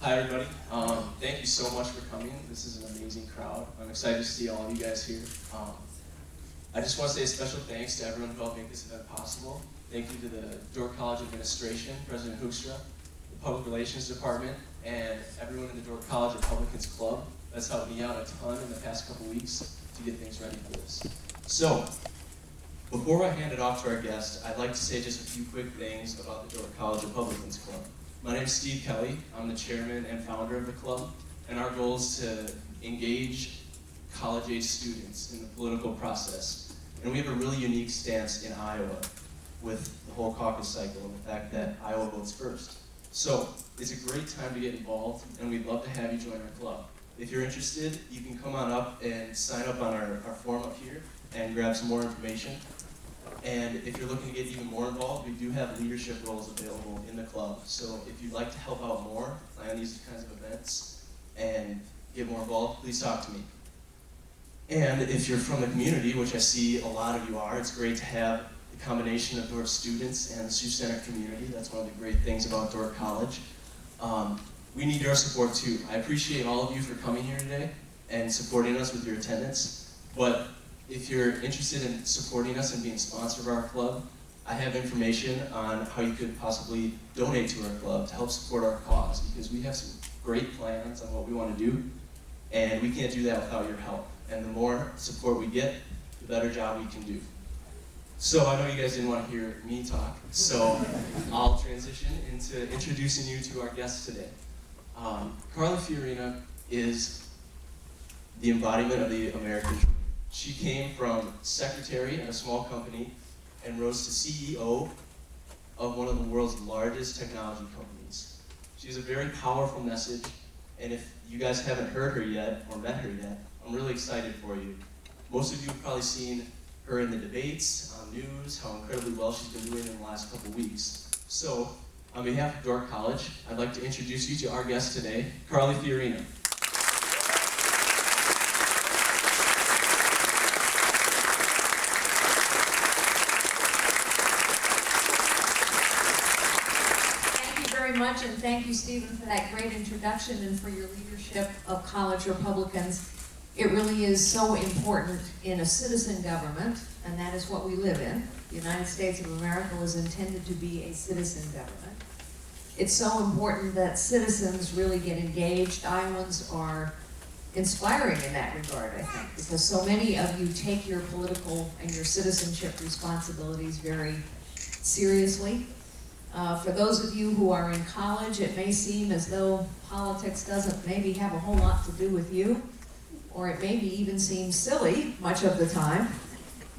Hi everybody. Thank you so much for coming. This is an amazing crowd. I'm excited to see all of you guys here. I just want to say a special thanks to everyone who helped make this event possible. Thank you to the Dordt College Administration, President Hoekstra, the Public Relations Department, and everyone in the Dordt College Republicans Club. That's helped me out a ton in the past couple weeks to get things ready for this. So, before I hand it off to our guest, I'd like to say just a few quick things about the Dordt College Republicans Club. My name is Steve Kelly. I'm the chairman and founder of the club, and our goal is to engage college-age students in the political process. And we have a really unique stance in Iowa with the whole caucus cycle and the fact that Iowa votes first. So it's a great time to get involved, and we'd love to have you join our club. If you're interested, you can come on up and sign up on our form up here and grab some more information. And if you're looking to get even more involved, we do have leadership roles available in the club. So if you'd like to help out more, plan these kinds of events, and get more involved, please talk to me. And if you're from the community, which I see a lot of you are, it's great to have the combination of Dordt students and the Sioux Center community. That's one of the great things about Dordt College. We need your support too. I appreciate all of you for coming here today and supporting us with your attendance. But if you're interested in supporting us and being a sponsor of our club, I have information on how you could possibly donate to our club to help support our cause, because we have some great plans on what we want to do, and we can't do that without your help. And the more support we get, the better job we can do. So I know you guys didn't want to hear me talk, so I'll transition into introducing you to our guest today. Carla Fiorina is the embodiment of the American dream. She came from secretary in a small company and rose to CEO of one of the world's largest technology companies. She has a very powerful message, and if you guys haven't heard her yet or met her yet, I'm really excited for you. Most of you have probably seen her in the debates, on news, how incredibly well she's been doing in the last couple weeks. So, on behalf of Dordt College, I'd like to introduce you to our guest today, Carla Fiorina. Much, and thank you, Stephen, for that great introduction and for your leadership of college Republicans. It really is so important in a citizen government, and that is what we live in. The United States of America was intended to be a citizen government. It's so important that citizens really get engaged. Iowans are inspiring in that regard, I think, because so many of you take your political and your citizenship responsibilities very seriously. For those of you who are in college, it may seem as though politics doesn't maybe have a whole lot to do with you, or it maybe even seems silly much of the time.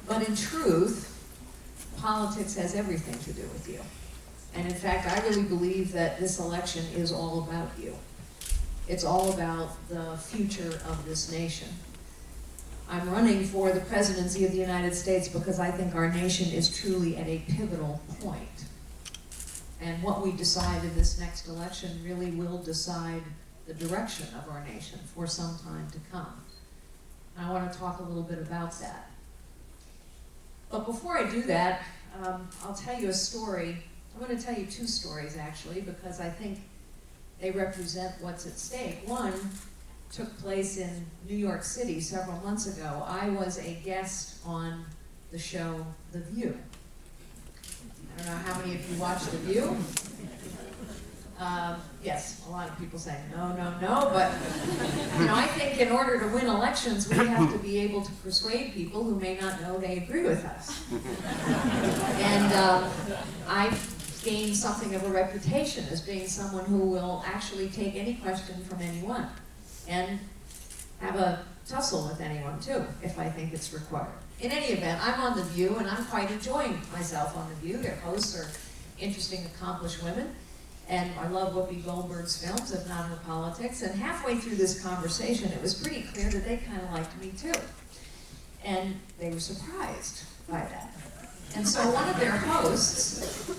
But in truth, politics has everything to do with you. And in fact, I really believe that this election is all about you. It's all about the future of this nation. I'm running for the presidency of the United States because I think our nation is truly at a pivotal point. And what we decide in this next election really will decide the direction of our nation for some time to come. And I want to talk a little bit about that. But before I do that, I'll tell you a story. I'm going to tell you two stories, actually, because I think they represent what's at stake. One took place in New York City several months ago. I was a guest on the show The View. I don't know how many of you watch The View. Yes, a lot of people say no, no, no, but I think in order to win elections, we have to be able to persuade people who may not know they agree with us. And I've gained something of a reputation as being someone who will actually take any question from anyone and have a tussle with anyone too, if I think it's required. In any event, I'm on The View, and I'm quite enjoying myself on The View. Their hosts are interesting, accomplished women, and I love Whoopi Goldberg's films, if not her politics. And halfway through this conversation, it was pretty clear that they kind of liked me too. And they were surprised by that. And so one of their hosts,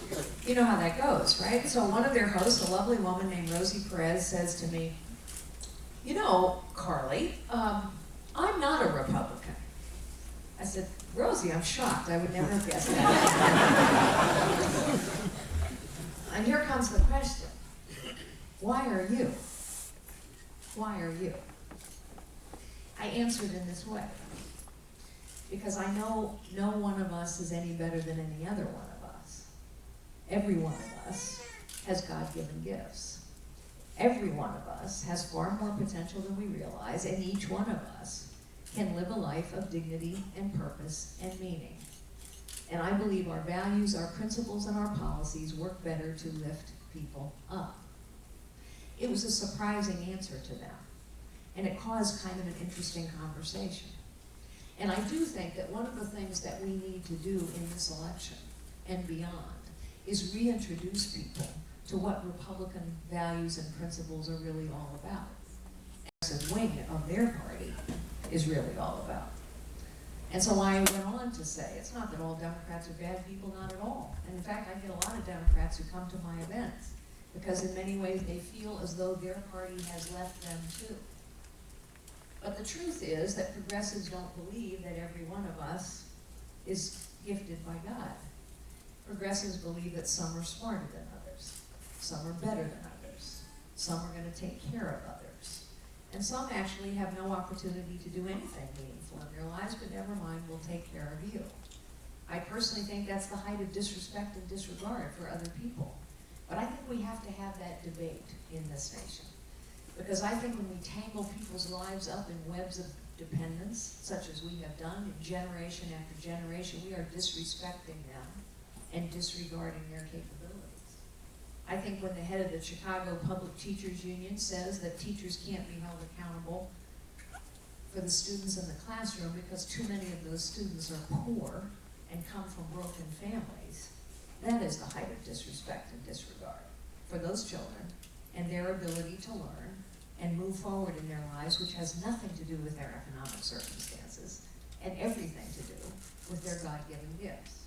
you know how that goes, right? So one of their hosts, a lovely woman named Rosie Perez, says to me, "You know, Carly, I'm not a Republican." I said, "Rosie, I'm shocked. I would never have guessed that." And here comes the question. Why are you? Why are you? I answered in this way. Because I know no one of us is any better than any other one of us. Every one of us has God-given gifts. Every one of us has far more potential than we realize, and each one of us can live a life of dignity and purpose and meaning. And I believe our values, our principles, and our policies work better to lift people up. It was a surprising answer to them, and it caused kind of an interesting conversation. And I do think that one of the things that we need to do in this election and beyond is reintroduce people to what Republican values and principles are really all about, as a wing of their party is really all about. And so I went on to say, it's not that all Democrats are bad people, not at all. And in fact, I get a lot of Democrats who come to my events because in many ways they feel as though their party has left them too. But the truth is that progressives don't believe that every one of us is gifted by God. Progressives believe that some are smarter than others, some are better than others, some are going to take care of others, and some actually have no opportunity to do anything meaningful in their lives, but never mind, we'll take care of you. I personally think that's the height of disrespect and disregard for other people. But I think we have to have that debate in this nation. Because I think when we tangle people's lives up in webs of dependence, such as we have done in generation after generation, we are disrespecting them and disregarding their capabilities. I think when the head of the Chicago Public Teachers Union says that teachers can't be held accountable for the students in the classroom because too many of those students are poor and come from broken families, that is the height of disrespect and disregard for those children and their ability to learn and move forward in their lives, which has nothing to do with their economic circumstances and everything to do with their God-given gifts.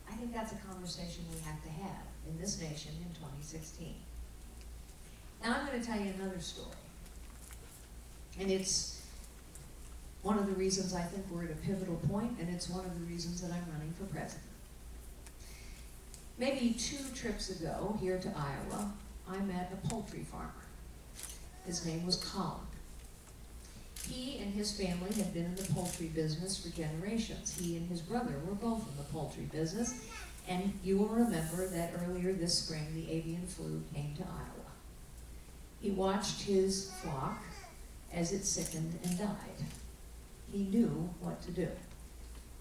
I think that's a conversation we have to have in this nation in 2016. Now I'm going to tell you another story. And it's one of the reasons I think we're at a pivotal point, and it's one of the reasons that I'm running for president. Maybe 2 trips ago here to Iowa, I met a poultry farmer. His name was Colin. He and his family had been in the poultry business for generations. He and his brother were both in the poultry business, and you will remember that earlier this spring the avian flu came to Iowa. He watched his flock as it sickened and died. He knew what to do.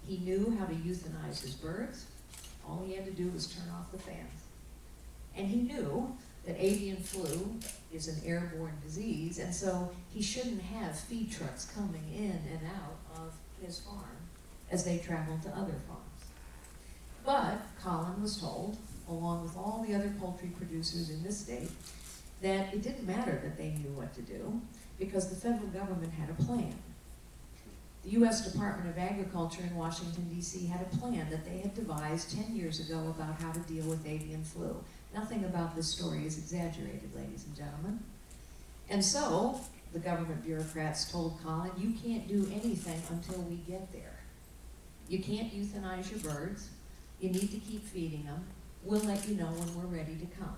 He knew how to euthanize his birds. All he had to do was turn off the fans. And he knew that avian flu is an airborne disease, and so he shouldn't have feed trucks coming in and out of his farm as they traveled to other farms. But Colin was told, along with all the other poultry producers in this state, that it didn't matter that they knew what to do because the federal government had a plan. The U.S. Department of Agriculture in Washington, D.C. had a plan that they had devised 10 years ago about how to deal with avian flu. Nothing about this story is exaggerated, ladies and gentlemen. And so, the government bureaucrats told Colin, you can't do anything until we get there. You can't euthanize your birds. You need to keep feeding them. We'll let you know when we're ready to come.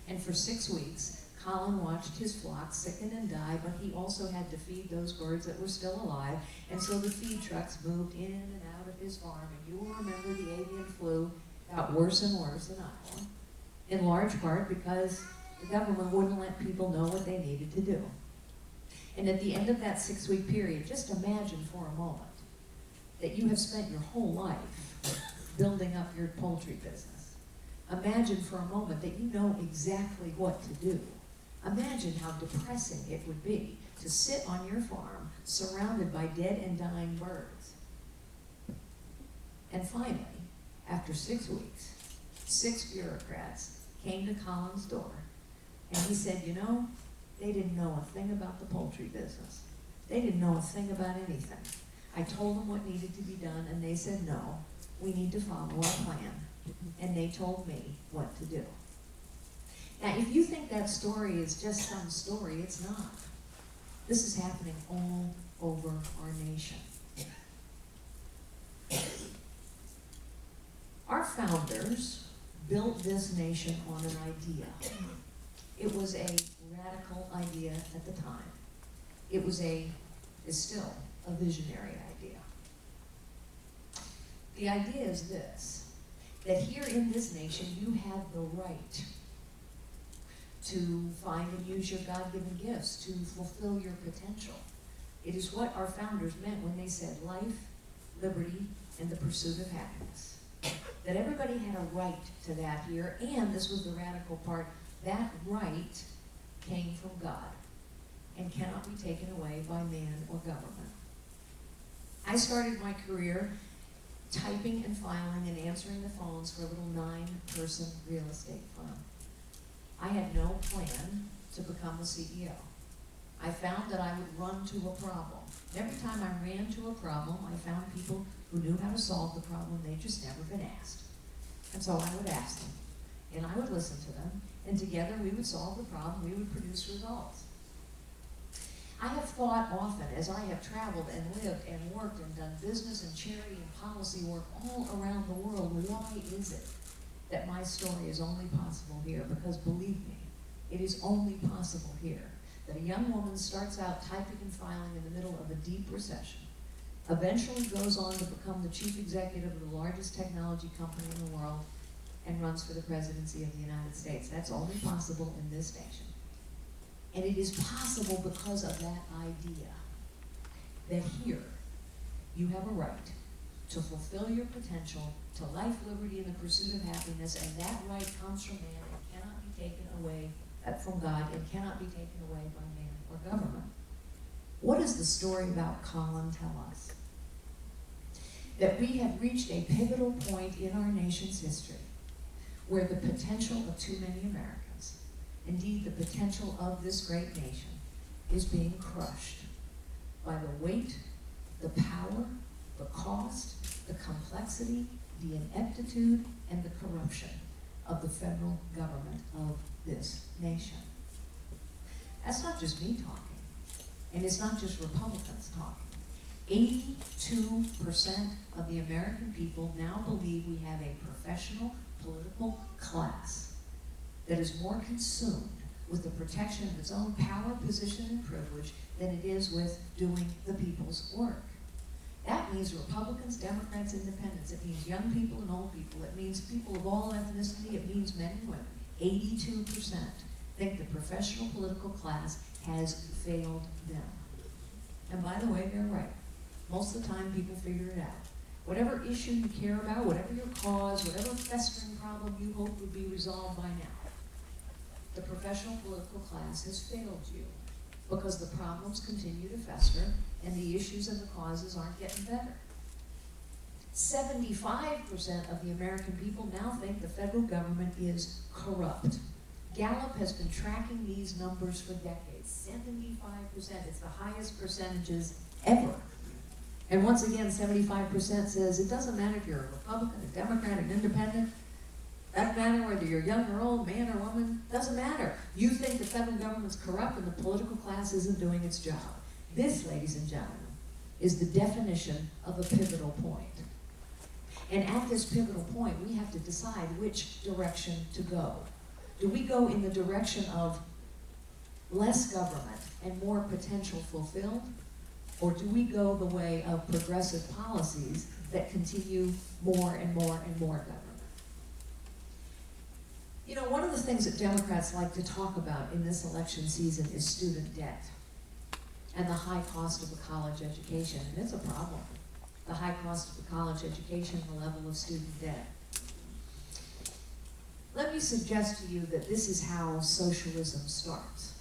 And for 6 weeks, Colin watched his flock sicken and die, but he also had to feed those birds that were still alive, and so the feed trucks moved in and out of his farm, and you will remember the avian flu got worse and worse in Iowa, in large part because the government wouldn't let people know what they needed to do. And at the end of that 6-week period, just imagine for a moment that you have spent your whole life building up your poultry business. Imagine for a moment that you know exactly what to do. Imagine how depressing it would be to sit on your farm surrounded by dead and dying birds. And finally, after 6 weeks, 6 bureaucrats came to Colin's door, and he said, you know, they didn't know a thing about the poultry business. They didn't know a thing about anything. I told them what needed to be done, and they said, no, we need to follow our plan. And they told me what to do. Now, if you think that story is just some story, it's not. This is happening all over our nation. Our founders built this nation on an idea. It was a radical idea at the time. It is still a visionary idea. The idea is this, that here in this nation you have the right to find and use your God-given gifts, to fulfill your potential. It is what our founders meant when they said life, liberty, and the pursuit of happiness. That everybody had a right to that here, and this was the radical part, that right came from God and cannot be taken away by man or government. I started my career typing and filing and answering the phones for a little 9-person real estate firm. I had no plan to become a CEO. I found that I would run to a problem. Every time I ran to a problem, I found people who knew how to solve the problem. They'd just never been asked. And so I would ask them, and I would listen to them, and together we would solve the problem, we would produce results. I have thought often, as I have traveled and lived and worked and done business and charity and policy work all around the world, why is it that my story is only possible here? Because believe me, it is only possible here that a young woman starts out typing and filing in the middle of a deep recession, eventually goes on to become the chief executive of the largest technology company in the world, and runs for the presidency of the United States. That's only possible in this nation. And it is possible because of that idea that here you have a right to fulfill your potential, to life, liberty, and the pursuit of happiness, and that right comes from man and cannot be taken away from God and cannot be taken away by man or government. What does the story about Colin tell us? That we have reached a pivotal point in our nation's history where the potential of too many Americans, indeed the potential of this great nation, is being crushed by the weight, the power, the cost, the complexity, the ineptitude, and the corruption of the federal government of this nation. That's not just me talking, and it's not just Republicans talking. 82% of the American people now believe we have a professional political class that is more consumed with the protection of its own power, position, and privilege than it is with doing the people's work. That means Republicans, Democrats, Independents. It means young people and old people. It means people of all ethnicity. It means men and women. 82% think the professional political class has failed them. And by the way, they're right. Most of the time, people figure it out. Whatever issue you care about, whatever your cause, whatever festering problem you hope would be resolved by now, the professional political class has failed you because the problems continue to fester and the issues and the causes aren't getting better. 75% of the American people now think the federal government is corrupt. Gallup has been tracking these numbers for decades. 75%, it's the highest percentages ever. And once again, 75% says it doesn't matter if you're a Republican, a Democrat, an Independent, doesn't matter whether you're young or old, man or woman, doesn't matter. You think the federal government's corrupt and the political class isn't doing its job. This, ladies and gentlemen, is the definition of a pivotal point. And at this pivotal point, we have to decide which direction to go. Do we go in the direction of less government and more potential fulfilled? Or do we go the way of progressive policies that continue more and more and more government? You know, one of the things that Democrats like to talk about in this election season is student debt and the high cost of a college education. And it's a problem. The high cost of a college education and the level of student debt. Let me suggest to you that this is how socialism starts.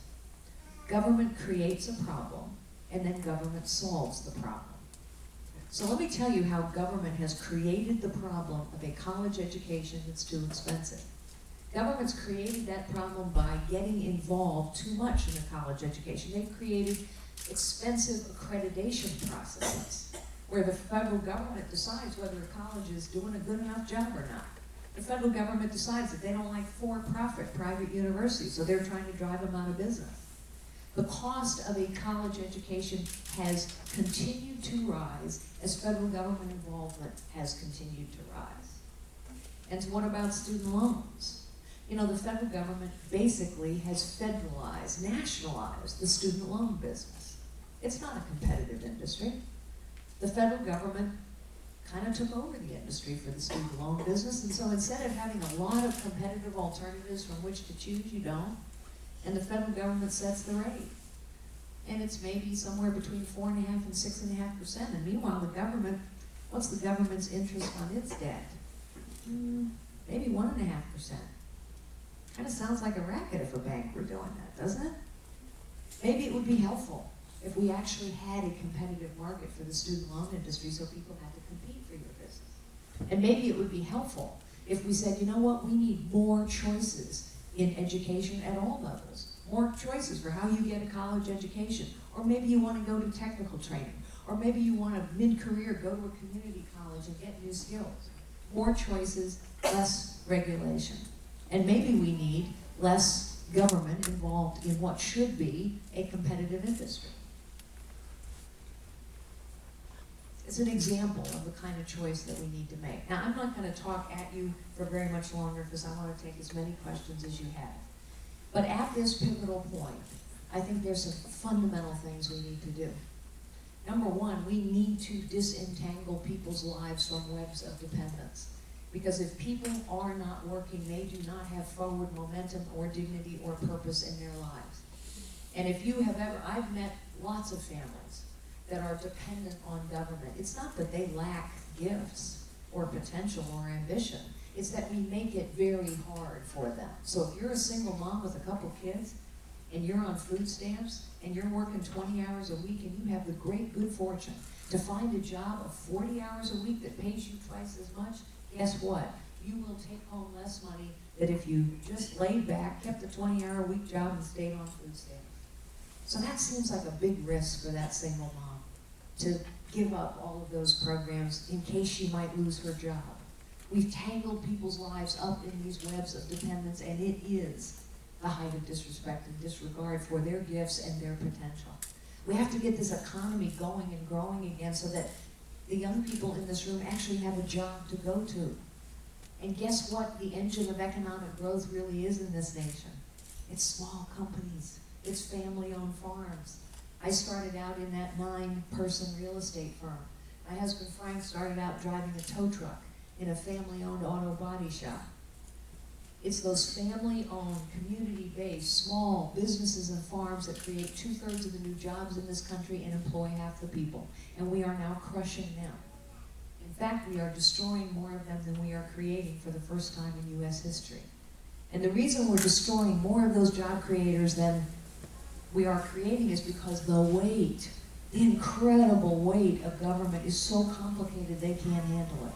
Government creates a problem, and then government solves the problem. So let me tell you how government has created the problem of a college education that's too expensive. Government's created that problem by getting involved too much in a college education. They've created expensive accreditation processes where the federal government decides whether a college is doing a good enough job or not. The federal government decides that they don't like for-profit private universities, so they're trying to drive them out of business. The cost of a college education has continued to rise as federal government involvement has continued to rise. And what about student loans? You know, the federal government basically has federalized, nationalized the student loan business. It's not a competitive industry. The federal government kind of took over the industry for the student loan business, and so instead of having a lot of competitive alternatives from which to choose, you don't. And the federal government sets the rate. And it's maybe somewhere between 4.5% and 6.5%. And meanwhile, the government, what's the government's interest on its debt? Maybe 1.5%. Kind of sounds like a racket if a bank were doing that, doesn't it? Maybe it would be helpful if we actually had a competitive market for the student loan industry so people had to compete for your business. And maybe it would be helpful if we said, you know what, we need more choices in education at all levels. More choices for how you get a college education. Or maybe you want to go to technical training. Or maybe you want to, mid-career, go to a community college and get new skills. More choices, less regulation. And maybe we need less government involved in what should be a competitive industry. It's an example of the kind of choice that we need to make. Now, I'm not going to talk at you for very much longer because I want to take as many questions as you have. But at this pivotal point, I think there's some fundamental things we need to do. Number one, we need to disentangle people's lives from webs of dependence. Because if people are not working, they do not have forward momentum or dignity or purpose in their lives. And if you have ever, I've met lots of families that are dependent on government. It's not that they lack gifts or potential or ambition. It's that we make it very hard for them. So if you're a single mom with a couple kids and you're on food stamps and you're working 20 hours a week and you have the great good fortune to find a job of 40 hours a week that pays you twice as much, guess what? You will take home less money than if you just laid back, kept the 20-hour-a-week job and stayed on food stamps. So that seems like a big risk for that single mom to give up all of those programs in case she might lose her job. We've tangled people's lives up in these webs of dependence, and it is the height of disrespect and disregard for their gifts and their potential. We have to get this economy going and growing again so that the young people in this room actually have a job to go to. And guess what the engine of economic growth really is in this nation? It's small companies. It's family-owned farms. I started out in that 9-person real estate firm. My husband Frank started out driving a tow truck in a family-owned auto body shop. It's those family-owned, community-based, small businesses and farms that create 2/3 of the new jobs in this country and employ half the people. And we are now crushing them. In fact, we are destroying more of them than we are creating for the first time in U.S. history. And the reason we're destroying more of those job creators than we are creating is because the weight, the incredible weight of government is so complicated they can't handle it.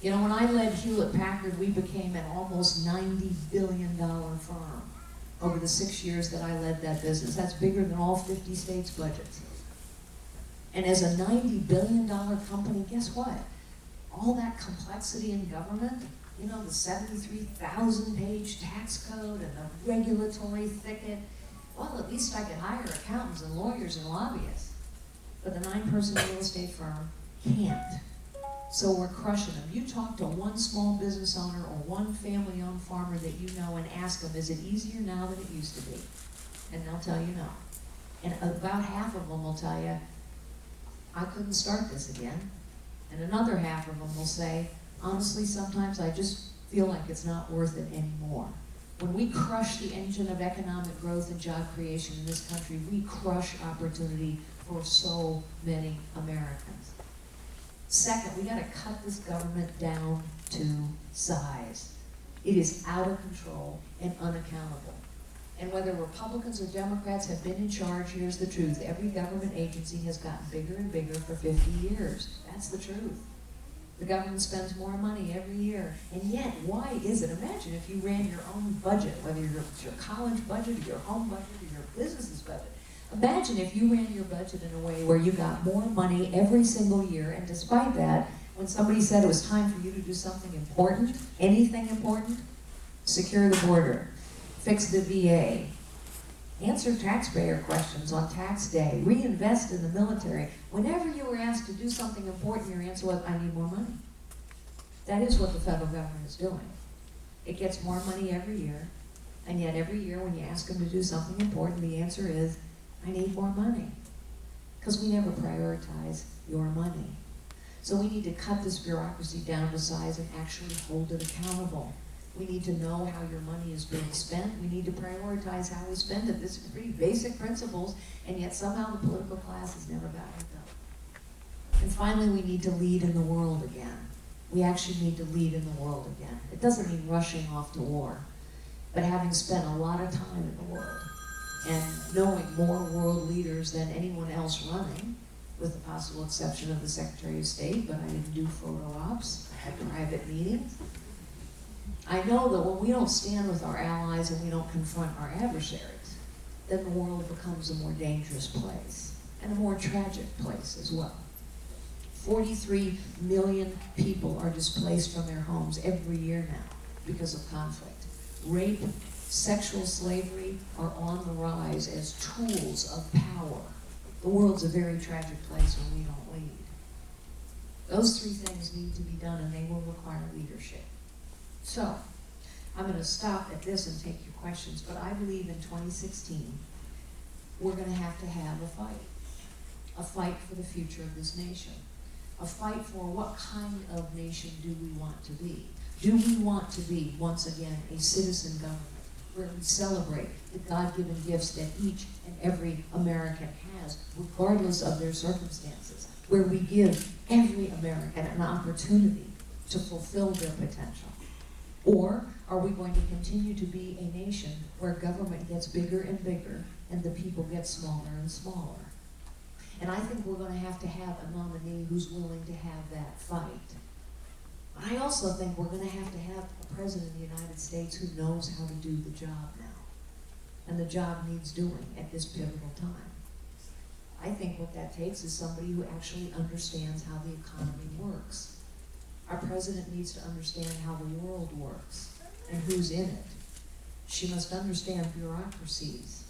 You know, when I led Hewlett-Packard, we became an almost $90 billion firm over the 6 years that I led that business. That's bigger than all 50 states' budgets. And as a $90 billion company, guess what? All that complexity in government, you know, the 73,000-page tax code and the regulatory thicket, well, at least I could hire accountants and lawyers and lobbyists. But the 9-person real estate firm can't. So we're crushing them. You talk to one small business owner or one family-owned farmer that you know and ask them, is it easier now than it used to be? And they'll tell you no. And about half of them will tell you, I couldn't start this again. And another half of them will say, honestly, sometimes I just feel like it's not worth it anymore. When we crush the engine of economic growth and job creation in this country, we crush opportunity for so many Americans. Second, we got to cut this government down to size. It is out of control and unaccountable. And whether Republicans or Democrats have been in charge, here's the truth. Every government agency has gotten bigger and bigger for 50 years. That's the truth. The government spends more money every year. And yet, why is it? Imagine if you ran your own budget, whether it's your college budget or your home budget or your business's budget. Imagine if you ran your budget in a way where you got more money every single year, and despite that, when somebody said it was time for you to do something important, anything important, secure the border, fix the VA, answer taxpayer questions on tax day, reinvest in the military. Whenever you were asked to do something important, your answer was, I need more money. That is what the federal government is doing. It gets more money every year, and yet every year when you ask them to do something important, the answer is, I need more money. Because we never prioritize your money. So we need to cut this bureaucracy down to size and actually hold it accountable. We need to know how your money is being spent. We need to prioritize how we spend it. This is pretty basic principles, and yet somehow the political class has never gotten it done. And finally, we need to lead in the world again. We actually need to lead in the world again. It doesn't mean rushing off to war, but having spent a lot of time in the world and knowing more world leaders than anyone else running, with the possible exception of the Secretary of State, but I didn't do photo ops. I had private meetings. I know that when we don't stand with our allies and we don't confront our adversaries, then the world becomes a more dangerous place and a more tragic place as well. 43 million people are displaced from their homes every year now because of conflict. Rape, sexual slavery are on the rise as tools of power. The world's a very tragic place when we don't lead. Those three things need to be done, and they will require leadership. So, I'm going to stop at this and take your questions, but I believe in 2016, we're going to have a fight for the future of this nation, a fight for what kind of nation do we want to be. Do we want to be, once again, a citizen government where we celebrate the God-given gifts that each and every American has, regardless of their circumstances, where we give every American an opportunity to fulfill their potential? Or are we going to continue to be a nation where government gets bigger and bigger and the people get smaller and smaller? And I think we're going to have a nominee who's willing to have that fight. But I also think we're going to have a president of the United States who knows how to do the job now. And the job needs doing at this pivotal time. I think what that takes is somebody who actually understands how the economy works. Our president needs to understand how the world works and who's in it. She must understand bureaucracies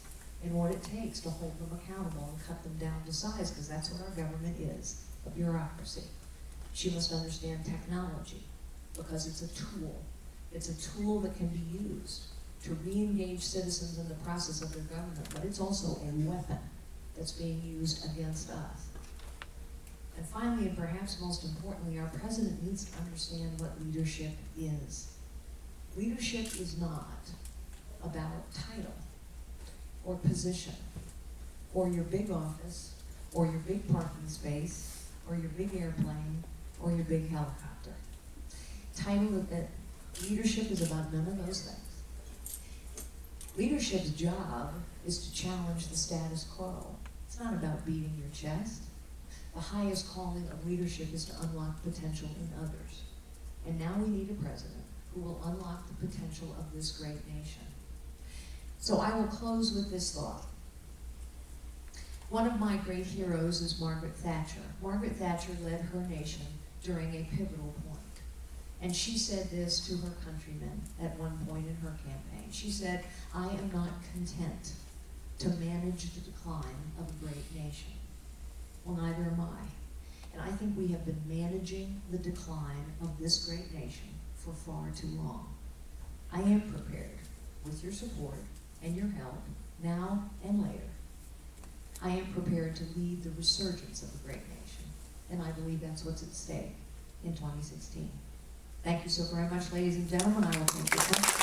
and what it takes to hold them accountable and cut them down to size, because that's what our government is, a bureaucracy. She must understand technology, because it's a tool. It's a tool that can be used to re-engage citizens in the process of their government, but it's also a weapon that's being used against us. And finally, and perhaps most importantly, our president needs to understand what leadership is. Leadership is not about title or position or your big office or your big parking space or your big airplane or your big helicopter. Leadership is about none of those things. Leadership's job is to challenge the status quo. It's not about beating your chest. The highest calling of leadership is to unlock potential in others. And now we need a president who will unlock the potential of this great nation. So I will close with this thought. One of my great heroes is Margaret Thatcher. Margaret Thatcher led her nation during a pivotal point. And she said this to her countrymen at one point in her campaign. She said, I am not content to manage the decline of a great nation. Well, neither am I. And I think we have been managing the decline of this great nation for far too long. I am prepared, with your support and your help, now and later, I am prepared to lead the resurgence of a great nation. And I believe that's what's at stake in 2016. Thank you so very much, ladies and gentlemen. I will take your questions.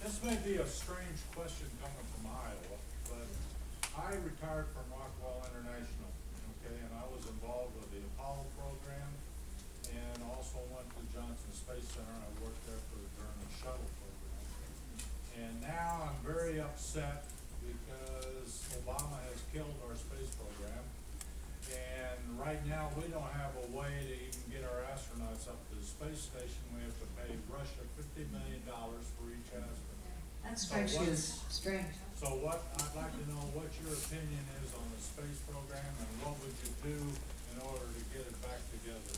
This may be a strange question coming from Iowa, but I retired from Rockwell International, okay, and I was involved with the Apollo program and also went to Johnson Space Center. I worked there during the shuttle program. And now I'm very upset because Obama has killed our space program. And right now we don't have a way to even get our astronauts up to the space station. We have to pay Russia $50 million for each astronaut. That strikes you as strange. So I'd like to know what your opinion is on the space program and what would you do in order to get it back together?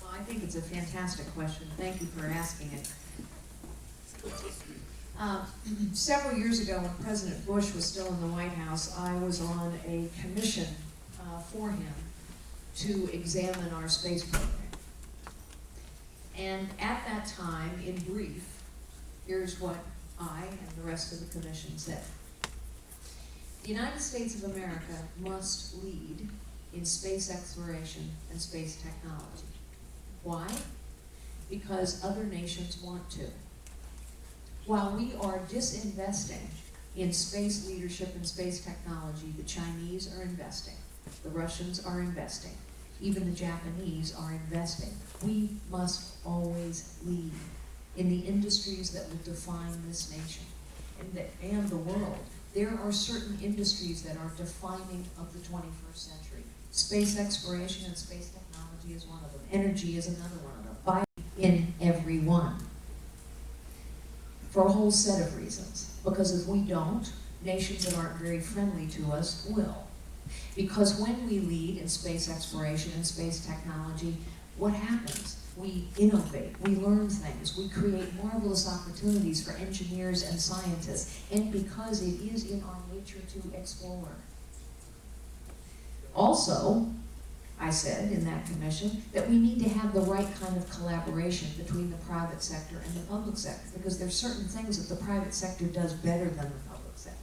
Well, I think it's a fantastic question. Thank you for asking it. Several years ago, when President Bush was still in the White House, I was on a commission for him to examine our space program. And at that time, in brief, here's what I and the rest of the commission said. The United States of America must lead in space exploration and space technology. Why? Because other nations want to. While we are disinvesting in space leadership and space technology, the Chinese are investing, the Russians are investing, even the Japanese are investing. We must always lead in the industries that will define this nation and the world. There are certain industries that are defining of the 21st century. Space exploration and space technology is one of them. Energy is another one of them. Buy in every one. For a whole set of reasons. Because if we don't, nations that aren't very friendly to us will. Because when we lead in space exploration and space technology, what happens? We innovate, we learn things, we create marvelous opportunities for engineers and scientists, and because it is in our nature to explore. Also, I said in that commission that we need to have the right kind of collaboration between the private sector and the public sector, because there are certain things that the private sector does better than the public sector.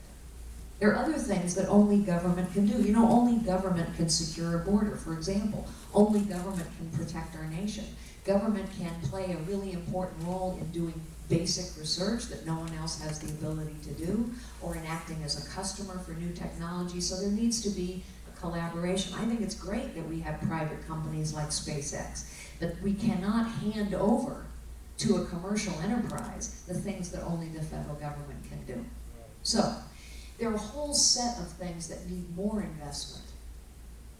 There are other things that only government can do. You know, only government can secure a border, for example. Only government can protect our nation. Government can play a really important role in doing basic research that no one else has the ability to do, or in acting as a customer for new technology. So there needs to be a collaboration. I think it's great that we have private companies like SpaceX, but we cannot hand over to a commercial enterprise the things that only the federal government can do. So there are a whole set of things that need more investment,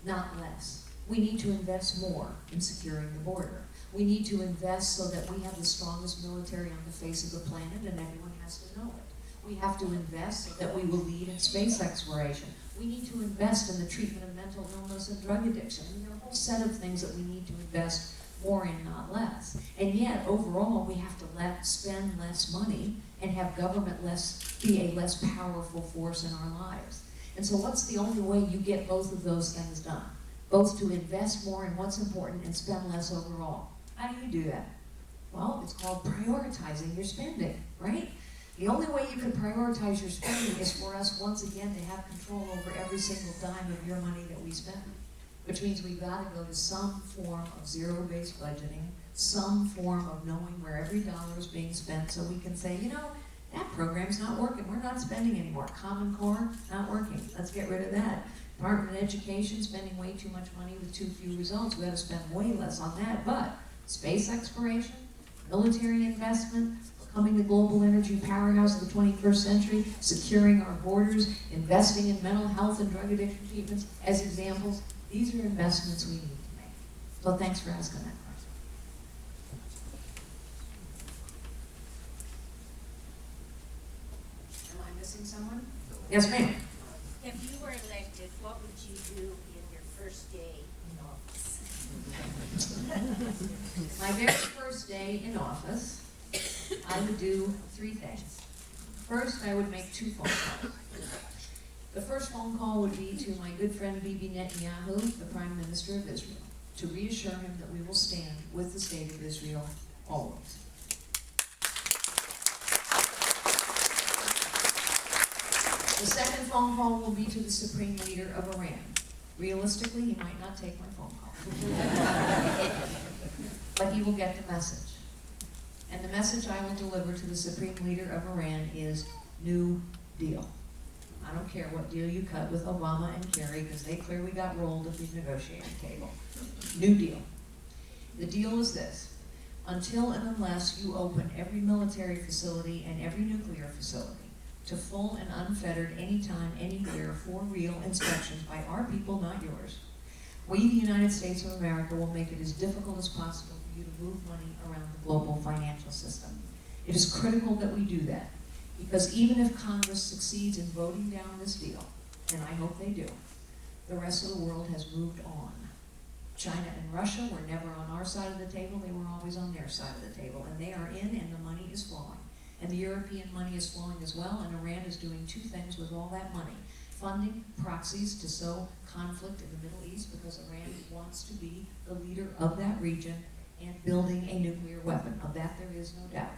not less. We need to invest more in securing the border. We need to invest so that we have the strongest military on the face of the planet, and everyone has to know it. We have to invest so that we will lead in space exploration. We need to invest in the treatment of mental illness and drug addiction. I mean, there are a whole set of things that we need to invest more in, not less. And yet, overall, we have to spend less money and have government be a less powerful force in our lives. And so what's the only way you get both of those things done? Both to invest more in what's important and spend less overall. How do you do that? Well, it's called prioritizing your spending, right? The only way you can prioritize your spending is for us, once again, to have control over every single dime of your money that we spend. Which means we've got to go to some form of zero-based budgeting, some form of knowing where every dollar is being spent, so we can say, you know, that program's not working, we're not spending anymore. Common Core, not working, let's get rid of that. Department of Education, spending way too much money with too few results, we ought to spend way less on that. But space exploration, military investment, becoming the global energy powerhouse of the 21st century, securing our borders, investing in mental health and drug addiction treatments, as examples, these are investments we need to make. So thanks for asking that question. Am I missing someone? Yes, ma'am. If you were elected, what would you do in your first day in office? My very first day in office, I would do 3 things. First, I would make 2 phone calls. The first phone call would be to my good friend Bibi Netanyahu, the Prime Minister of Israel, to reassure him that we will stand with the state of Israel always. The second phone call will be to the Supreme Leader of Iran. Realistically, he might not take my phone call. But he will get the message. And the message I will deliver to the Supreme Leader of Iran is New Deal. I don't care what deal you cut with Obama and Kerry, because they clearly got rolled at the negotiating table. New deal. The deal is this. Until and unless you open every military facility and every nuclear facility to full and unfettered, anytime, anywhere, for real inspections by our people, not yours, we, the United States of America, will make it as difficult as possible for you to move money around the global financial system. It is critical that we do that. Because even if Congress succeeds in voting down this deal, and I hope they do, the rest of the world has moved on. China and Russia were never on our side of the table, they were always on their side of the table, and they are in and the money is flowing. And the European money is flowing as well, and Iran is doing two things with all that money. Funding proxies to sow conflict in the Middle East because Iran wants to be the leader of that region, and building a nuclear weapon. Of that there is no doubt.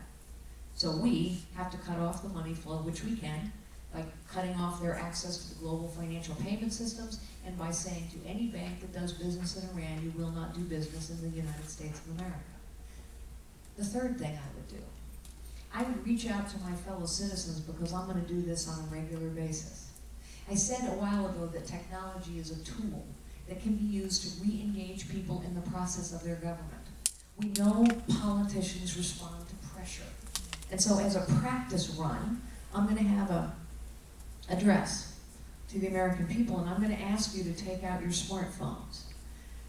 So we have to cut off the money flow, which we can, by cutting off their access to the global financial payment systems, and by saying to any bank that does business in Iran, you will not do business in the United States of America. The third thing I would do, I would reach out to my fellow citizens, because I'm going to do this on a regular basis. I said a while ago that technology is a tool that can be used to re-engage people in the process of their government. We know politicians respond to pressure. And so as a practice run, I'm going to have an address to the American people, and I'm going to ask you to take out your smartphones.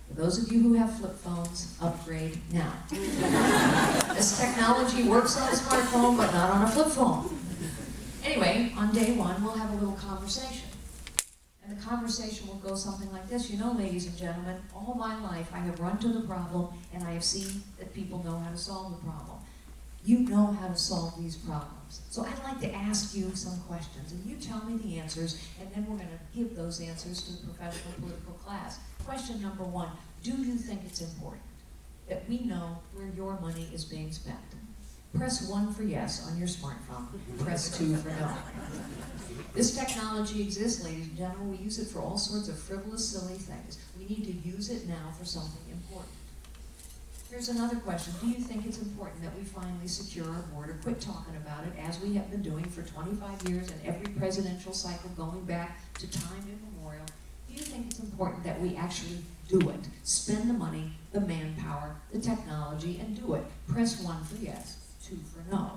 For those of you who have flip phones, upgrade now. This technology works on a smartphone, but not on a flip phone. Anyway, on day one, we'll have a little conversation. And the conversation will go something like this. You know, ladies and gentlemen, all my life I have run to the problem, and I have seen that people know how to solve the problem. You know how to solve these problems. So I'd like to ask you some questions, and you tell me the answers, and then we're going to give those answers to the professional political class. Question number one, do you think it's important that we know where your money is being spent? Press 1 for yes on your smartphone. Press 2 for no. This technology exists, ladies and gentlemen. We use it for all sorts of frivolous, silly things. We need to use it now for something important. Here's another question. Do you think it's important that we finally secure our border, quit talking about it, as we have been doing for 25 years in every presidential cycle going back to time immemorial? Do you think it's important that we actually do it? Spend the money, the manpower, the technology, and do it. Press 1 for yes, 2 for no.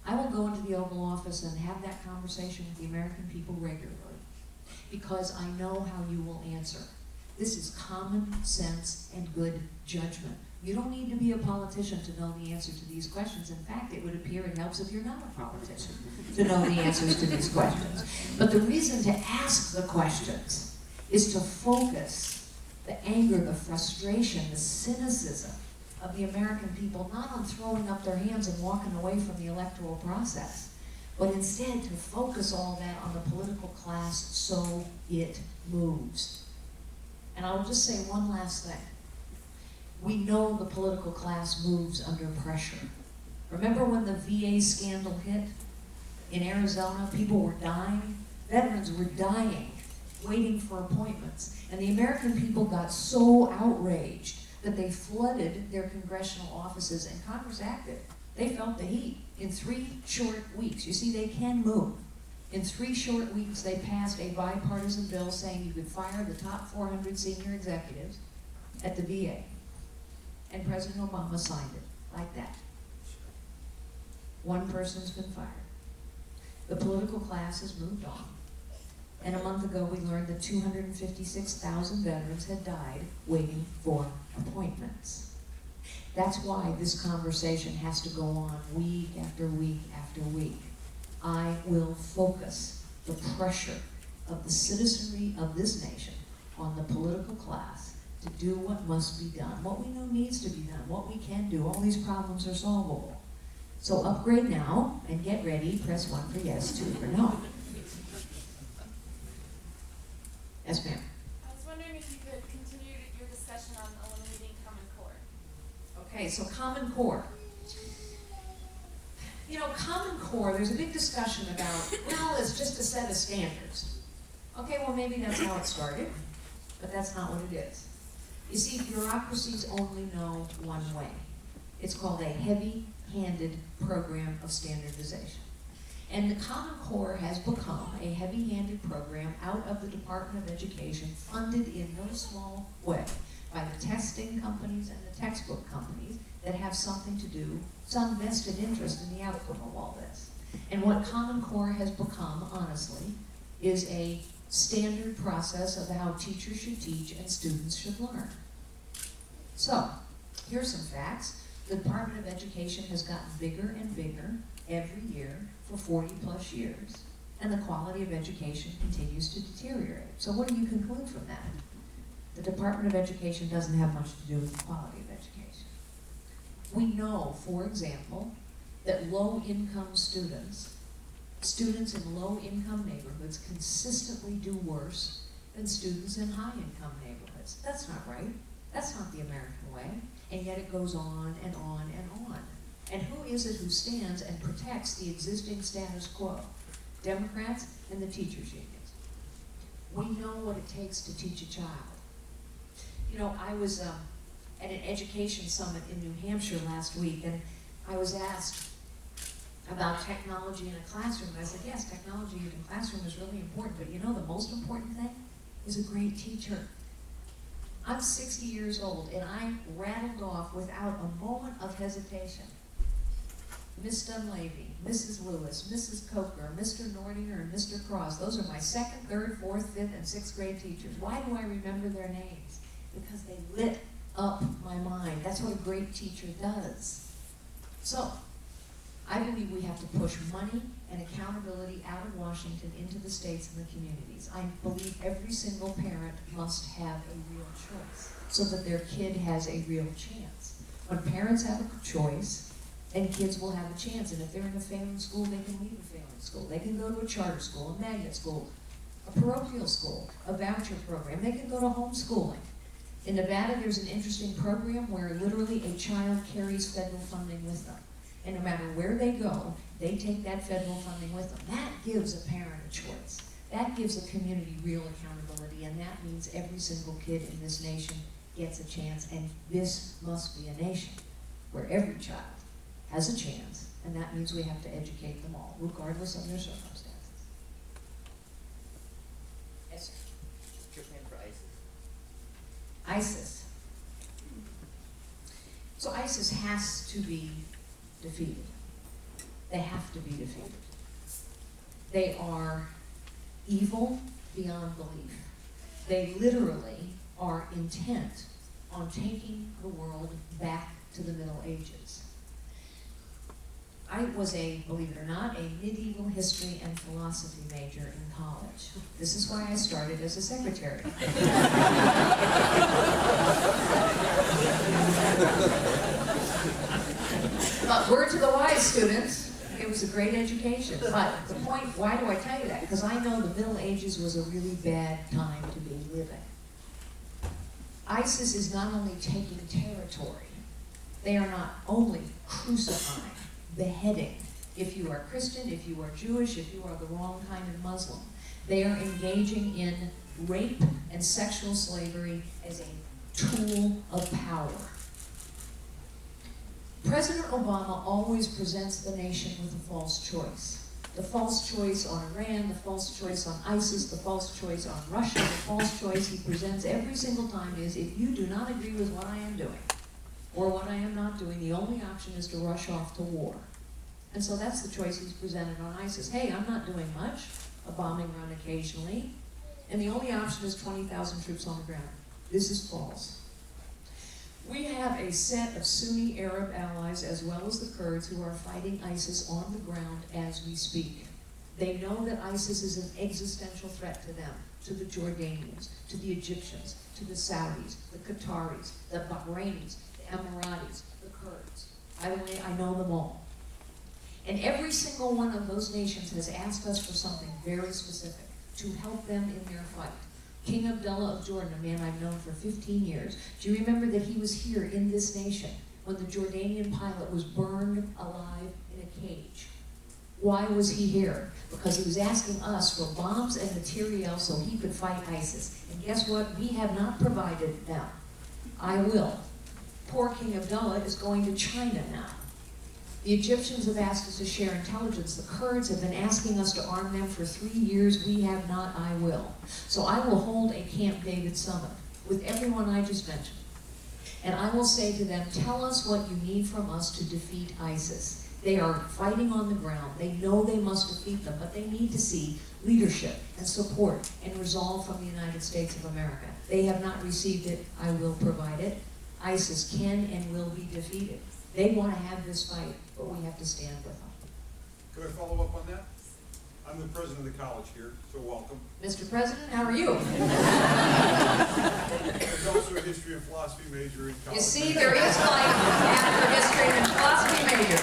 I will go into the Oval Office and have that conversation with the American people regularly, because I know how you will answer. This is common sense and good judgment. You don't need to be a politician to know the answer to these questions. In fact, it would appear it helps if you're not a politician to know the answers to these questions. But the reason to ask the questions is to focus the anger, the frustration, the cynicism of the American people, not on throwing up their hands and walking away from the electoral process, but instead to focus all that on the political class so it moves. And I'll just say one last thing. We know the political class moves under pressure. Remember when the VA scandal hit in Arizona? People were dying. Veterans were dying, waiting for appointments. And the American people got so outraged that they flooded their congressional offices, and Congress acted. They felt the heat in 3 short weeks. You see, they can move. In 3 short weeks, they passed a bipartisan bill saying you could fire the top 400 senior executives at the VA. And President Obama signed it, like that. One person's been fired. The political class has moved on. And a month ago, we learned that 256,000 veterans had died waiting for appointments. That's why this conversation has to go on week after week after week. I will focus the pressure of the citizenry of this nation on the political class to do what must be done, what we know needs to be done, what we can do. All these problems are solvable. So upgrade now and get ready. Press 1 for yes, 2 for no. Yes, ma'am. I was wondering if you could continue your discussion on eliminating Common Core. Okay, so Common Core. You know, Common Core, there's a big discussion about, well, it's just a set of standards. Okay, well, maybe that's how it started, but that's not what it is. You see, bureaucracies only know one way. It's called a heavy-handed program of standardization. And the Common Core has become a heavy-handed program out of the Department of Education, funded in no small way by the testing companies and the textbook companies that have something to do, some vested interest in the outcome of all this. And what Common Core has become, honestly, is a standard process of how teachers should teach and students should learn. So, here's some facts. The Department of Education has gotten bigger and bigger every year for 40 plus years, and the quality of education continues to deteriorate. So what do you conclude from that? The Department of Education doesn't have much to do with the quality of education. We know, for example, that low-income students in low-income neighborhoods consistently do worse than students in high-income neighborhoods. That's not right. That's not the American way. And yet it goes on and on and on. And who is it who stands and protects the existing status quo? Democrats and the teachers' unions. We know what it takes to teach a child. You know, I was at an education summit in New Hampshire last week, and I was asked about technology in a classroom. And I said, yes, technology in a classroom is really important, but you know the most important thing is a great teacher. I'm 60 years old, and I rattled off without a moment of hesitation. Miss Dunleavy, Mrs. Lewis, Mrs. Coker, Mr. Nordinger, and Mr. Cross. Those are my 2nd, 3rd, 4th, 5th, and 6th grade teachers. Why do I remember their names? Because they lit up my mind. That's what a great teacher does. So, I believe we have to push money and accountability out of Washington into the states and the communities. I believe every single parent must have a real choice so that their kid has a real chance. When parents have a choice, and kids will have a chance. And if they're in a failing school, they can leave a failing school. They can go to a charter school, a magnet school, a parochial school, a voucher program. They can go to homeschooling. In Nevada, there's an interesting program where literally a child carries federal funding with them. And no matter where they go, they take that federal funding with them. That gives a parent a choice. That gives a community real accountability, and that means every single kid in this nation gets a chance. And this must be a nation where every child has a chance, and that means we have to educate them all, regardless of their circumstances. Yes, sir. What's your plan for ISIS? ISIS. So ISIS has to be defeated. They have to be defeated. They are evil beyond belief. They literally are intent on taking the world back to the Middle Ages. I was believe it or not, a medieval history and philosophy major in college. This is why I started as a secretary. But word to the wise, students, it was a great education. But the point, why do I tell you that? Because I know the Middle Ages was a really bad time to be living. ISIS is not only taking territory, they are not only crucifying, beheading. If you are Christian, if you are Jewish, if you are the wrong kind of Muslim, they are engaging in rape and sexual slavery as a tool of power. President Obama always presents the nation with a false choice. The false choice on Iran, the false choice on ISIS, the false choice on Russia, the false choice he presents every single time is, if you do not agree with what I am doing, or what I am not doing, the only option is to rush off to war. And so that's the choice he's presented on ISIS. Hey, I'm not doing much, a bombing run occasionally, and the only option is 20,000 troops on the ground. This is false. We have a set of Sunni Arab allies as well as the Kurds who are fighting ISIS on the ground as we speak. They know that ISIS is an existential threat to them, to the Jordanians, to the Egyptians, to the Saudis, the Qataris, the Bahrainis, the Emiratis, the Kurds. By the way, I know them all. And every single one of those nations has asked us for something very specific, to help them in their fight. King Abdullah of Jordan, a man I've known for 15 years, do you remember that he was here in this nation when the Jordanian pilot was burned alive in a cage? Why was he here? Because he was asking us for bombs and materiel so he could fight ISIS. And guess what? We have not provided them. I will. Poor King Abdullah is going to China now. The Egyptians have asked us to share intelligence. The Kurds have been asking us to arm them for 3 years. We have not. I will. So I will hold a Camp David summit with everyone I just mentioned. And I will say to them, tell us what you need from us to defeat ISIS. They are fighting on the ground. They know they must defeat them, but they need to see leadership and support and resolve from the United States of America. They have not received it. I will provide it. ISIS can and will be defeated. They want to have this fight, but we have to stand with them. Could I follow up on that? I'm the president of the college here, so welcome. Mr. President, how are you? I was also a history and philosophy major in college. You see, there is life after history and philosophy major.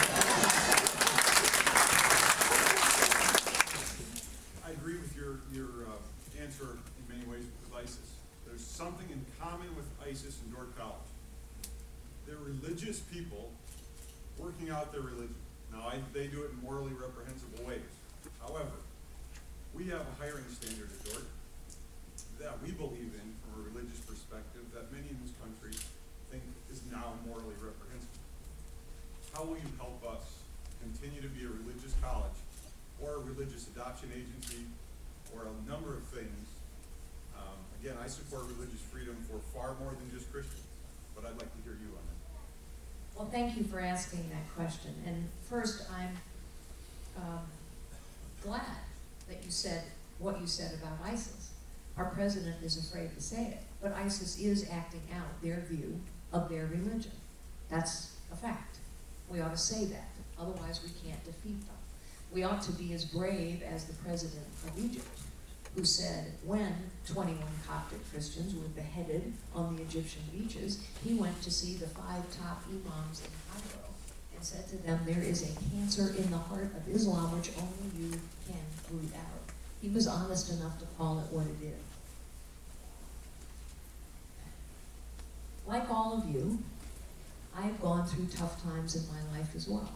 something in common with ISIS and Dordt College. They're religious people working out their religion. Now, they do it in morally reprehensible ways. However, we have a hiring standard at Dordt that we believe in from a religious perspective that many in this country think is now morally reprehensible. How will you help us continue to be a religious college or a religious adoption agency or a number of things? Again, I support religious freedom for far more than just Christians, but I'd like to hear you on that. Well, thank you for asking that question. And first, I'm glad that you said what you said about ISIS. Our president is afraid to say it, but ISIS is acting out their view of their religion. That's a fact. We ought to say that, otherwise we can't defeat them. We ought to be as brave as the president of Egypt, who said when 21 Coptic Christians were beheaded on the Egyptian beaches, he went to see the 5 top imams in Cairo and said to them, there is a cancer in the heart of Islam which only you can root out. He was honest enough to call it what it is. Like all of you, I've gone through tough times in my life as well.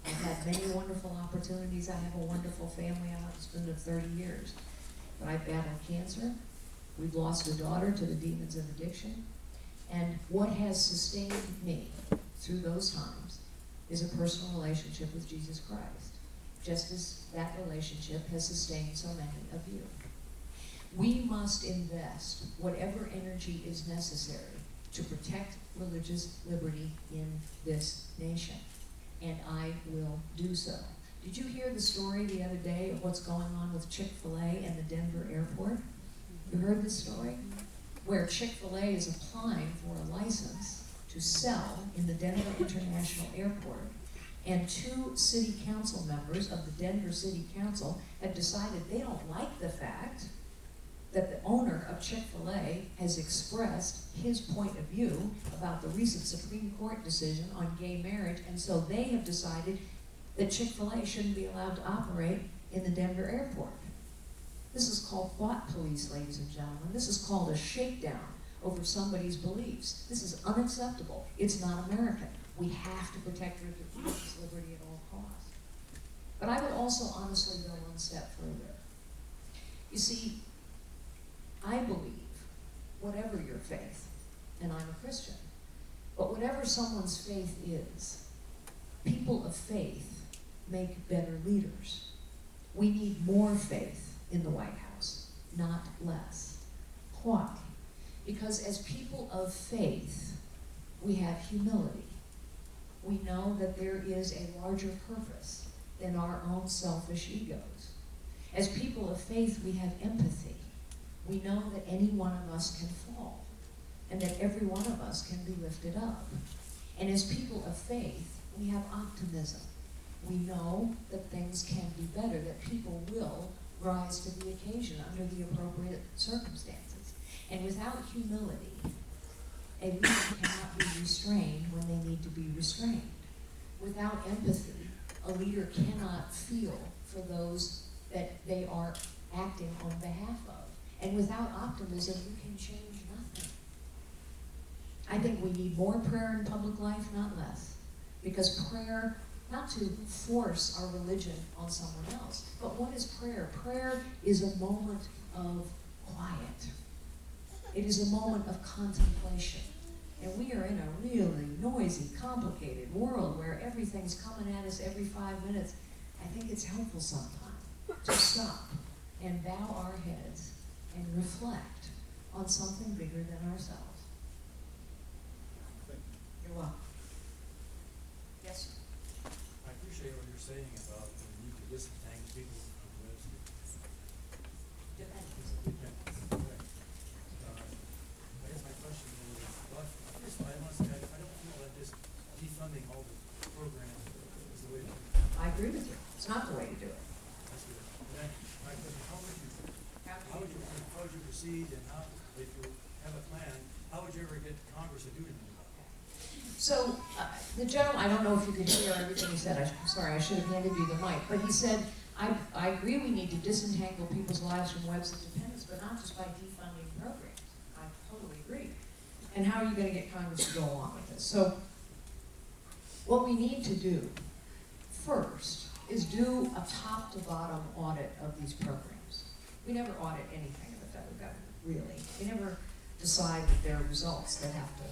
I've had many wonderful opportunities. I have a wonderful family, a husband of 30 years. But I've battled cancer. We've lost a daughter to the demons of addiction. And what has sustained me through those times is a personal relationship with Jesus Christ, just as that relationship has sustained so many of you. We must invest whatever energy is necessary to protect religious liberty in this nation, and I will do so. Did you hear the story the other day of what's going on with Chick-fil-A and the Denver airport? You heard this story? Where Chick-fil-A is applying for a license to sell in the Denver International Airport, and 2 city council members of the Denver City Council have decided they don't like the fact that the owner of Chick-fil-A has expressed his point of view about the recent Supreme Court decision on gay marriage, and so they have decided that Chick-fil-A shouldn't be allowed to operate in the Denver airport. This is called thought police, ladies and gentlemen. This is called a shakedown over somebody's beliefs. This is unacceptable. It's not American. We have to protect religious liberty at all costs. But I would also honestly go one step further. You see, I believe, whatever your faith, and I'm a Christian, but whatever someone's faith is, people of faith make better leaders. We need more faith in the White House, not less. Why? Because as people of faith, we have humility. We know that there is a larger purpose than our own selfish egos. As people of faith, we have empathy. We know that any one of us can fall, and that every one of us can be lifted up. And as people of faith, we have optimism. We know that things can be better, that people will rise to the occasion under the appropriate circumstances. And without humility, a leader cannot be restrained when they need to be restrained. Without empathy, a leader cannot feel for those that they are acting on behalf of. And without optimism, you can change nothing. I think we need more prayer in public life, not less. Because prayer, not to force our religion on someone else, but what is prayer? Prayer is a moment of quiet. It is a moment of contemplation. And we are in a really noisy, complicated world where everything's coming at us every 5 minutes. I think it's helpful sometimes to stop and bow our heads and reflect on something bigger than ourselves. Thank you. You're welcome. Yes, sir. I appreciate what you're saying about the need to disentangle people from religion. I guess my question is, well, first I must say, I don't feel that this defunding all the programs is the way to do it. I agree with you. It's not the way to do it. That's good. And then, my question, how would you proceed, and how, if you have a plan, how would you ever get Congress to do anything about it? So, the gentleman, I don't know if you could hear everything he said. I'm sorry, I should have handed you the mic. But he said, I agree we need to disentangle people's lives from webs of dependence, but not just by defunding programs. I totally agree. And how are you gonna get Congress to go along with this? So, what we need to do first is do a top to bottom audit of these programs. We never audit anything in the federal government, really. We never decide that there are results that have to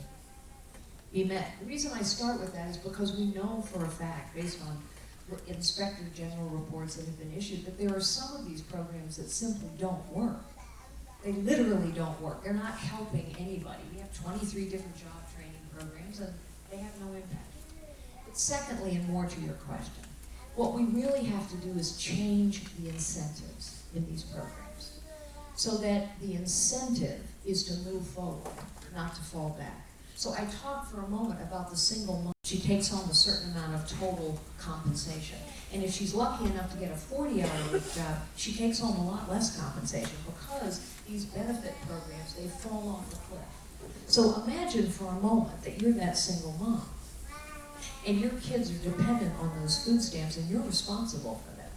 be met. The reason I start with that is because we know for a fact, based on Inspector General reports that have been issued, that there are some of these programs that simply don't work. They literally don't work. They're not helping anybody. We have 23 different job training programs and they have no impact. But secondly, and more to your question, what we really have to do is change the incentives in these programs so that the incentive is to move forward, not to fall back. So I talked for a moment about the single mom. She takes home a certain amount of total compensation. And if she's lucky enough to get a 40-hour-a-week job, she takes home a lot less compensation because these benefit programs, they fall off the cliff. So imagine for a moment that you're that single mom and your kids are dependent on those food stamps and you're responsible for them.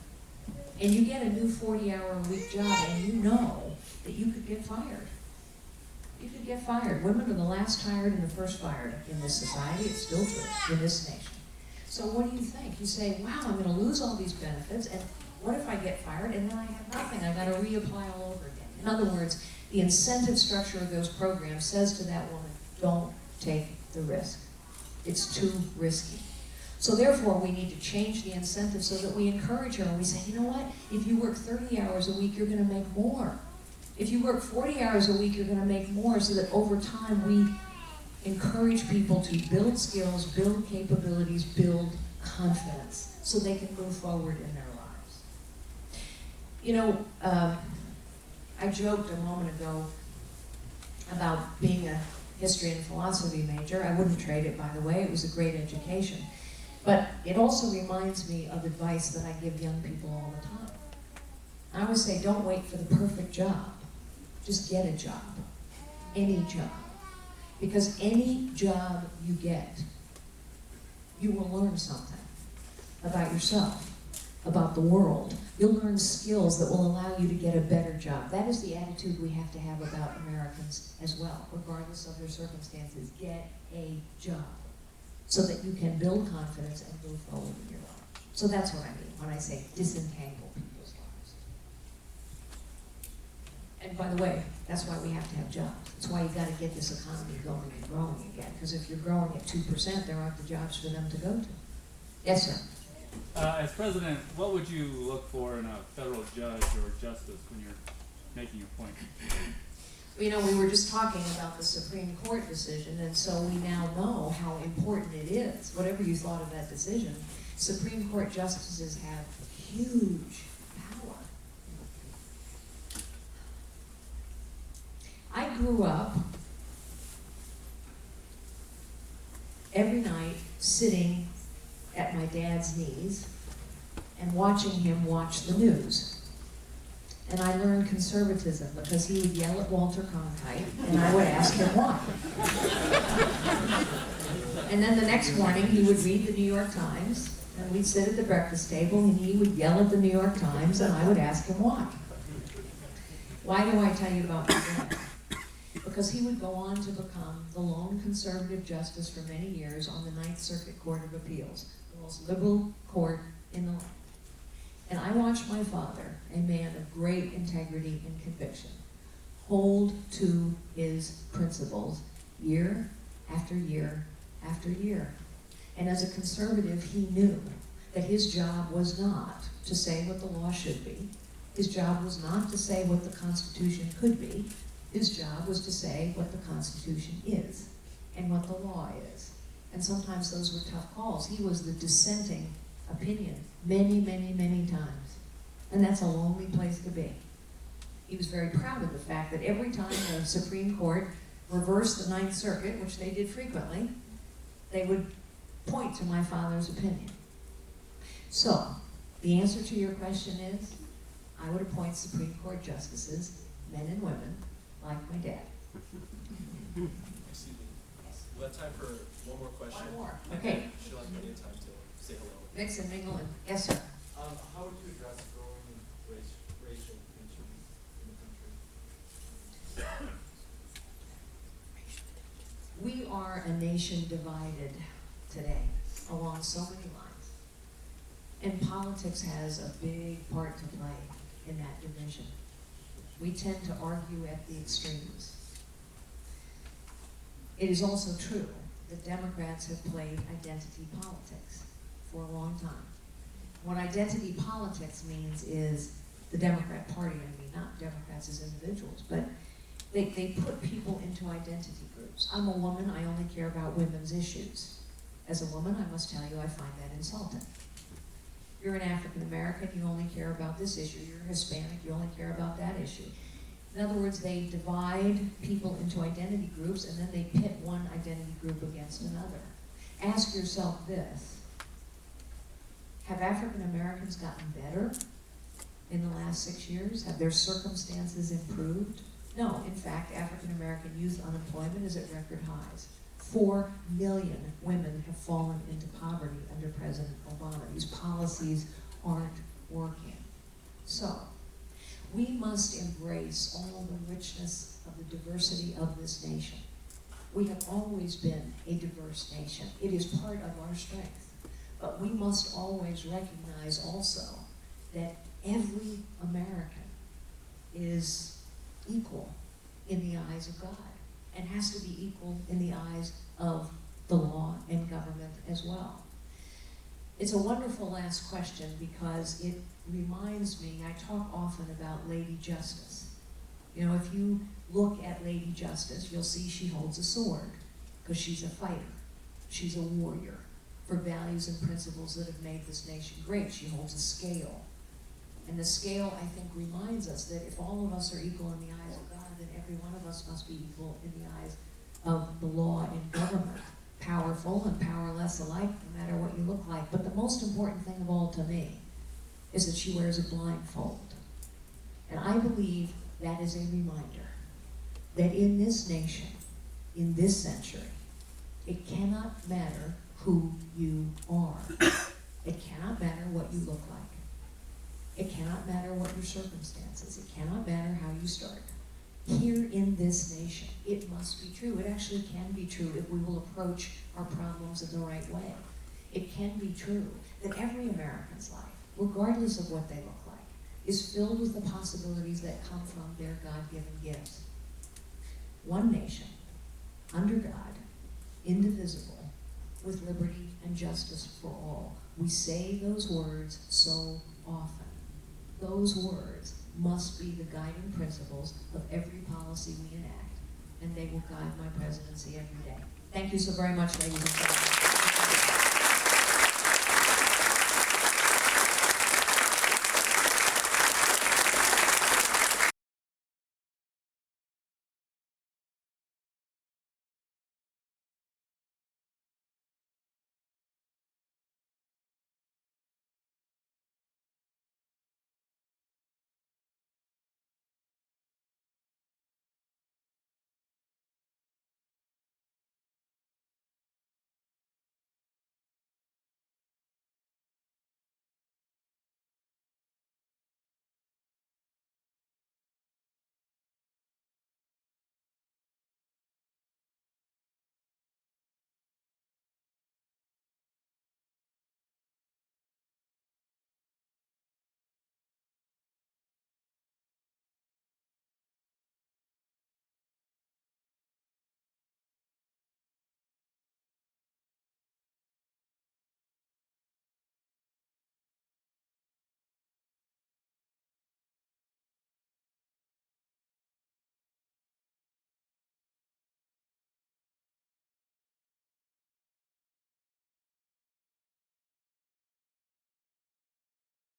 And you get a new 40-hour-a-week job and you know that you could get fired. You could get fired. Women are the last hired and the first fired in this society. It's still true in this nation. So what do you think? You say, wow, I'm going to lose all these benefits, and what if I get fired and then I have nothing? I've got to reapply all over again. In other words, the incentive structure of those programs says to that woman, don't take the risk. It's too risky. So therefore, we need to change the incentive so that we encourage her and we say, you know what? If you work 30 hours a week, you're going to make more. If you work 40 hours a week, you're going to make more, so that over time we encourage people to build skills, build capabilities, build confidence, so they can move forward in their lives. You know, I joked a moment ago about being a history and philosophy major. I wouldn't trade it, by the way. It was a great education. But it also reminds me of advice that I give young people all the time. I always say, don't wait for the perfect job. Just get a job, any job. Because any job you get, you will learn something about yourself, about the world. You'll learn skills that will allow you to get a better job. That is the attitude we have to have about Americans as well, regardless of their circumstances. Get a job so that you can build confidence and move forward in your life. So that's what I mean when I say disentangle people's lives. And by the way, that's why we have to have jobs. That's why you've got to get this economy going and growing again. Because if you're growing at 2%, there aren't the jobs for them to go to. Yes, sir. As president, what would you look for in a federal judge or justice when you're making a point? You know, we were just talking about the Supreme Court decision, and so we now know how important it is. Whatever you thought of that decision, Supreme Court justices have huge power. I grew up every night sitting at my dad's knees and watching him watch the news. And I learned conservatism because he would yell at Walter Cronkite and I would ask him why. And then the next morning he would read the New York Times and we'd sit at the breakfast table and he would yell at the New York Times and I would ask him why. Why do I tell you about my dad? Because he would go on to become the lone conservative justice for many years on the Ninth Circuit Court of Appeals, the most liberal court in the land. And I watched my father, a man of great integrity and conviction, hold to his principles year after year after year. And as a conservative, he knew that his job was not to say what the law should be. His job was not to say what the Constitution could be. His job was to say what the Constitution is and what the law is. And sometimes those were tough calls. He was the dissenting opinion many, many, many times. And that's a lonely place to be. He was very proud of the fact that every time the Supreme Court reversed the Ninth Circuit, which they did frequently, they would point to my father's opinion. So, the answer to your question is, I would appoint Supreme Court justices, men and women, like my dad. Excuse me. We have time for one more question. One more, okay. She'll have plenty of time to say hello. Mix and mingle and, yes, sir. How would you address growing racial tensions in the country? are a nation divided today along so many lines. And politics has a big part to play in that division. We tend to argue at the extremes. It is also true that Democrats have played identity politics for a long time. What identity politics means is the Democrat Party, not Democrats as individuals, but they put people into identity groups. I'm a woman, I only care about women's issues. As a woman, I must tell you, I find that insulting. You're an African American, you only care about this issue. You're Hispanic, you only care about that issue. In other words, they divide people into identity groups and then they pit one identity group against another. Ask yourself this: have African Americans gotten better in the last 6 years? Have their circumstances improved? No, in fact, African American youth unemployment is at record highs. 4 million women have fallen into poverty under President Obama. These policies aren't working. So, we must embrace all the richness of the diversity of this nation. We have always been a diverse nation. It is part of our strength. But we must always recognize also that every American is equal in the eyes of God and has to be equal in the eyes of the law and government as well. It's a wonderful last question because it reminds me, I talk often about Lady Justice. You know, if you look at Lady Justice, you'll see she holds a sword because she's a fighter. She's a warrior for values and principles that have made this nation great. She holds a scale. And the scale, I think, reminds us that if all of us are equal in the eyes of God, then every one of us must be equal in the eyes of the law and government. Powerful and powerless alike, no matter what you look like. But the most important thing of all to me is that she wears a blindfold. And I believe that is a reminder that in this nation, in this century, it cannot matter who you are. It cannot matter what you look like. It cannot matter what your circumstances. It cannot matter how you start. Here in this nation, it must be true. It actually can be true if we will approach our problems in the right way. It can be true that every American's life, regardless of what they look like, is filled with the possibilities that come from their God-given gifts. One nation, under God, indivisible, with liberty and justice for all. We say those words so often. Those words must be the guiding principles of every policy we enact, and they will guide my presidency every day. Thank you so very much, ladies and gentlemen.